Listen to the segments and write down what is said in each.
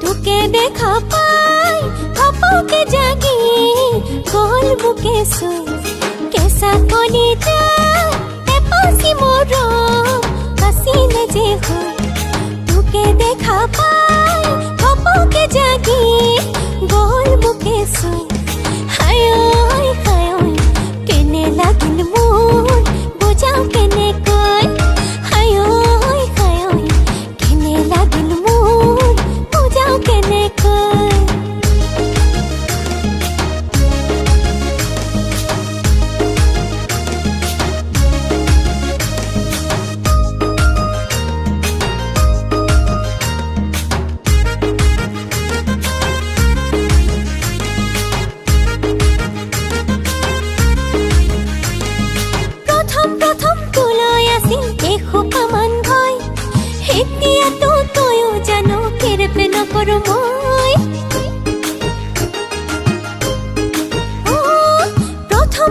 তোকে দেখা পাই ঘপকে জাগি গল বুকে শুই কেঁচা কলিজা এপাচি মৰম আছিলে যে হৈ তোকে দেখা পাই ঘপকে জাগি গল বুকে শুই হায় হায় কেনে লাগিল মোৰ বুজাও কেনেকৈ হায় হায় কেনে লাগিল মোৰ বুজাও কেনেকৈ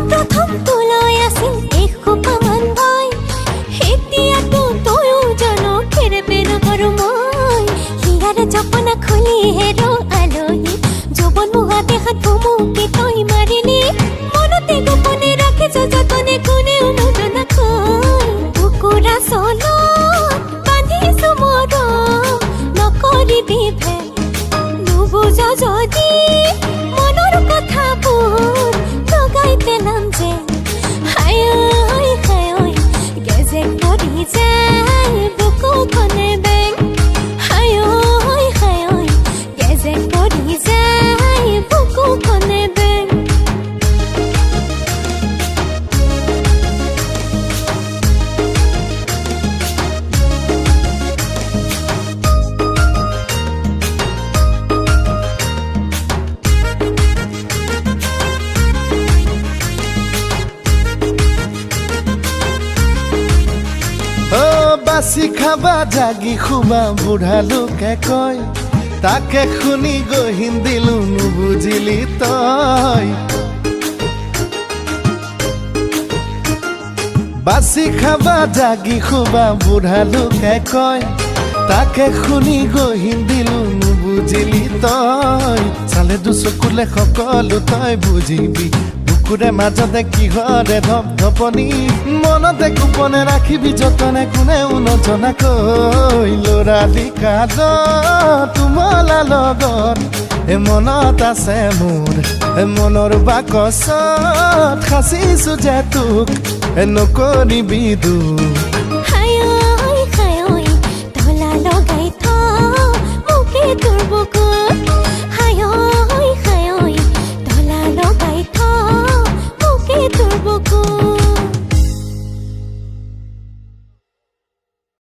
প্ৰথম তোলৈ আছিল এসোপামান ভয় এতিয়াতো তয়ো জানো কেৰেপে নকৰো মই হিয়াৰে জপনা খুলি হেৰো আলহী যৌৱন মুহা দেখাত ভুমুকি তই মাৰিলি মনতে গোপনে ৰাখিছ যতনে কোনেও নজনাকৈ কুকুৰা চলত বান্ধিছো মৰম নকৰিবি ভেল নুবুজ যদি মনৰ কথাবোৰ লগাই পেলাম যে হায় হায় গেজে কৰি যায় বুকুখনে বেং হায় হায় গেজে কৰি যায় বুকুখনে বেং বাছি খাবা জাগি খুবা বুঢ়া লোকে কয় তাকে শুনি গহীন দিলো নুবুজিলি তই বাছি খাবা জাগি খুবা বুঢ়া লোকে কয় তাকে শুনি গহীন দিলো নুবুজিলি তই চালে দুচকুলে সকলো তই বুজিবি বুকুৰে মাজতে কিহৰে ধপধপনি মনতে গোপনে ৰাখিবি যতনে কোনেও নজনাকৈ ল'ৰালি কালত তোমালা লগত মনত আছে মোৰ মনৰ বাকচত সাঁচিছো যে তোক নকৰিবি দুখ